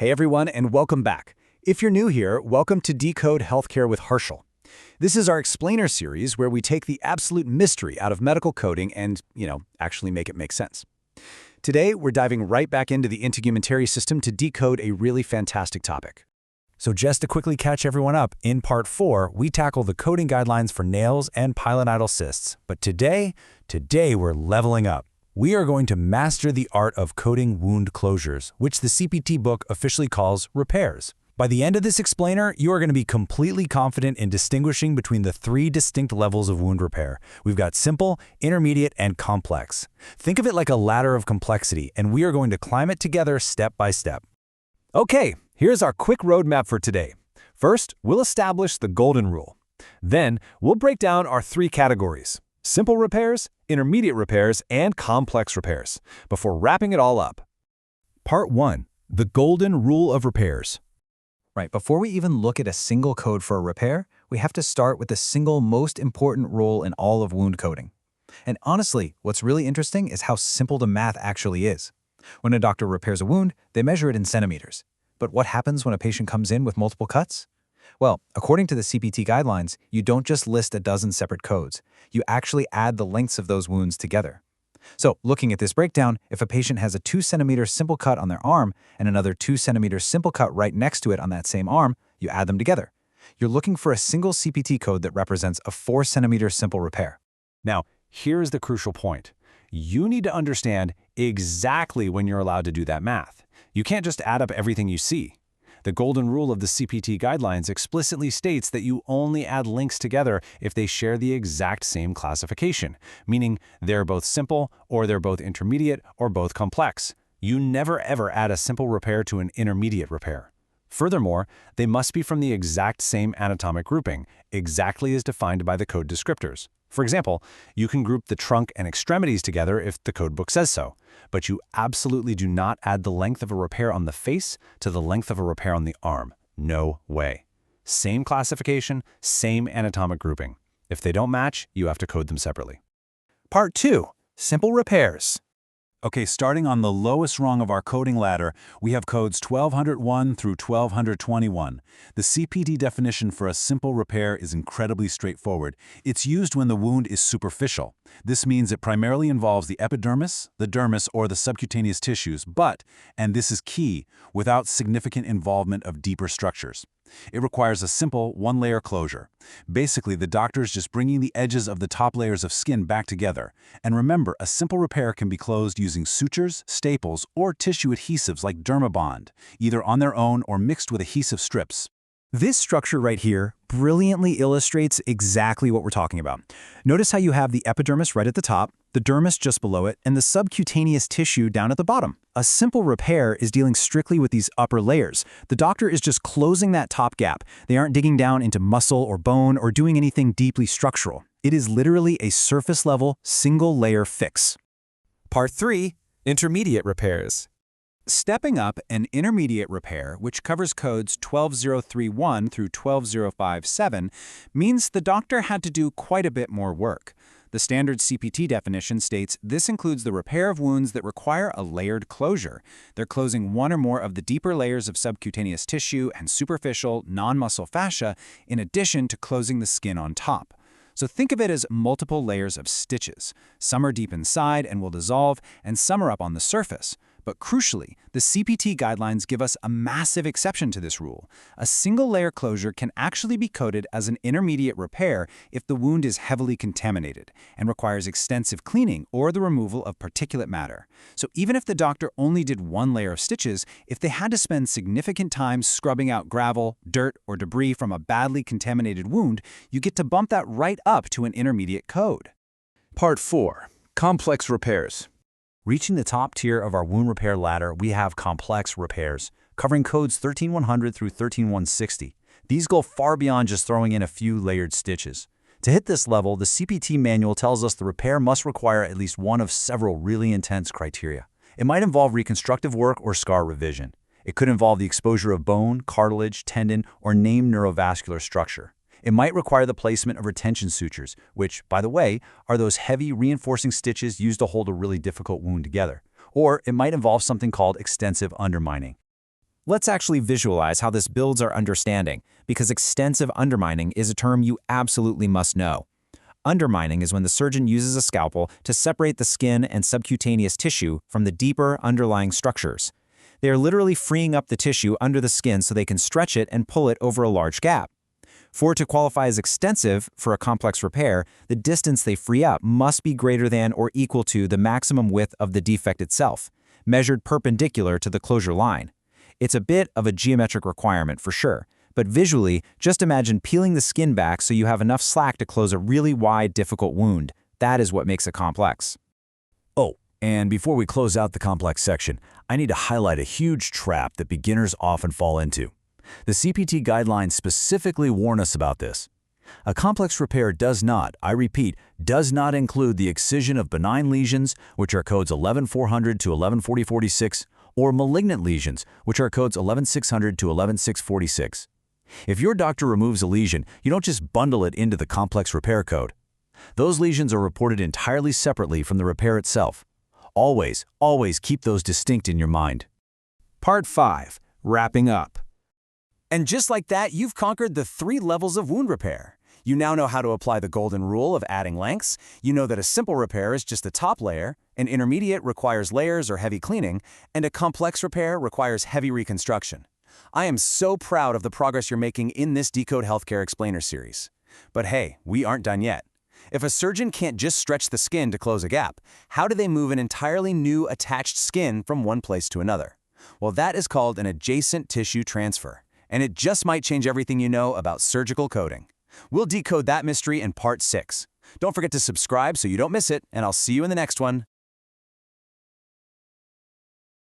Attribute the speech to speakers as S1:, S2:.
S1: Hey everyone, and welcome back. If you're new here, welcome to Decode Healthcare with Harshal. This is our explainer series where we take the absolute mystery out of medical coding and, actually make it make sense. Today, we're diving right back into the Integumentary system to decode a really fantastic topic. So just to quickly catch everyone up, in Part 4, we tackle the coding guidelines for nails and pilonidal cysts. But today we're leveling up. We are going to master the art of coding wound closures, which the CPT book officially calls repairs. By the end of this explainer, you are going to be completely confident in distinguishing between the three distinct levels of wound repair. We've got simple, intermediate, and complex. Think of it like a ladder of complexity, and we are going to climb it together step by step. Okay, here's our quick roadmap for today. First, we'll establish the golden rule. Then, we'll break down our three categories: simple repairs, intermediate repairs, and complex repairs, before wrapping it all up. Part 1. The Golden Rule of Repairs.
S2: Right, before we even look at a single code for a repair, we have to start with the single most important rule in all of wound coding. And honestly, what's really interesting is how simple the math actually is. When a doctor repairs a wound, they measure it in centimeters. But what happens when a patient comes in with multiple cuts? Well, according to the CPT guidelines, you don't just list a dozen separate codes. You actually add the lengths of those wounds together. So, looking at this breakdown, if a patient has a 2-centimeter simple cut on their arm and another 2-centimeter simple cut right next to it on that same arm, you add them together. You're looking for a single CPT code that represents a 4-centimeter simple repair.
S1: Now, here's the crucial point. You need to understand exactly when you're allowed to do that math. You can't just add up everything you see. The golden rule of the CPT guidelines explicitly states that you only add links together if they share the exact same classification, meaning they're both simple, or they're both intermediate, or both complex. You never ever add a simple repair to an intermediate repair. Furthermore, they must be from the exact same anatomic grouping, exactly as defined by the code descriptors. For example, you can group the trunk and extremities together if the code book says so, but you absolutely do not add the length of a repair on the face to the length of a repair on the arm. No way. Same classification, same anatomic grouping. If they don't match, you have to code them separately.
S2: Part 2. Simple repairs.
S3: Okay, starting on the lowest rung of our coding ladder, we have codes 1201 through 1221. The CPT definition for a simple repair is incredibly straightforward. It's used when the wound is superficial. This means it primarily involves the epidermis, the dermis, or the subcutaneous tissues, but, and this is key, without significant involvement of deeper structures. It requires a simple one-layer closure. Basically, the doctor is just bringing the edges of the top layers of skin back together. And remember, a simple repair can be closed using sutures, staples, or tissue adhesives like Dermabond, either on their own or mixed with adhesive strips.
S2: This structure right here brilliantly illustrates exactly what we're talking about. Notice how you have the epidermis right at the top, the dermis just below it, and the subcutaneous tissue down at the bottom. A simple repair is dealing strictly with these upper layers. The doctor is just closing that top gap. They aren't digging down into muscle or bone or doing anything deeply structural. It is literally a surface-level, single-layer fix.
S4: Part 3. Intermediate repairs.
S1: Stepping up an intermediate repair, which covers codes 12031 through 12057, means the doctor had to do quite a bit more work. The standard CPT definition states this includes the repair of wounds that require a layered closure. They're closing one or more of the deeper layers of subcutaneous tissue and superficial, non-muscle fascia, in addition to closing the skin on top. So think of it as multiple layers of stitches. Some are deep inside and will dissolve, and some are up on the surface. But crucially, the CPT guidelines give us a massive exception to this rule. A single-layer closure can actually be coded as an intermediate repair if the wound is heavily contaminated and requires extensive cleaning or the removal of particulate matter. So even if the doctor only did one layer of stitches, if they had to spend significant time scrubbing out gravel, dirt, or debris from a badly contaminated wound, you get to bump that right up to an intermediate code.
S3: Part 4. Complex repairs.
S2: Reaching the top tier of our wound repair ladder, we have complex repairs, covering codes 13100 through 13160. These go far beyond just throwing in a few layered stitches. To hit this level, the CPT manual tells us the repair must require at least one of several really intense criteria. It might involve reconstructive work or scar revision. It could involve the exposure of bone, cartilage, tendon, or named neurovascular structure. It might require the placement of retention sutures, which, by the way, are those heavy reinforcing stitches used to hold a really difficult wound together. Or it might involve something called extensive undermining.
S4: Let's actually visualize how this builds our understanding, because extensive undermining is a term you absolutely must know. Undermining is when the surgeon uses a scalpel to separate the skin and subcutaneous tissue from the deeper underlying structures. They are literally freeing up the tissue under the skin so they can stretch it and pull it over a large gap. For it to qualify as extensive for a complex repair, the distance they free up must be greater than or equal to the maximum width of the defect itself, measured perpendicular to the closure line. It's a bit of a geometric requirement for sure, but visually, just imagine peeling the skin back so you have enough slack to close a really wide, difficult wound. That is what makes it complex.
S1: Oh, and before we close out the complex section, I need to highlight a huge trap that beginners often fall into. The CPT guidelines specifically warn us about this. A complex repair does not, I repeat, does not include the excision of benign lesions, which are codes 11400 to 114046, or malignant lesions, which are codes 11600 to 11646. If your doctor removes a lesion, you don't just bundle it into the complex repair code. Those lesions are reported entirely separately from the repair itself. Always, always keep those distinct in your mind.
S4: Part 5. Wrapping up. And just like that, you've conquered the 3 levels of wound repair. You now know how to apply the golden rule of adding lengths. You know that a simple repair is just the top layer, an intermediate requires layers or heavy cleaning, and a complex repair requires heavy reconstruction. I am so proud of the progress you're making in this Decode Healthcare Explainer series. But hey, we aren't done yet. If a surgeon can't just stretch the skin to close a gap, how do they move an entirely new attached skin from one place to another? Well, that is called an adjacent tissue transfer, and it just might change everything you know about surgical coding. We'll decode that mystery in Part 6. Don't forget to subscribe so you don't miss it, and I'll see you in the next one.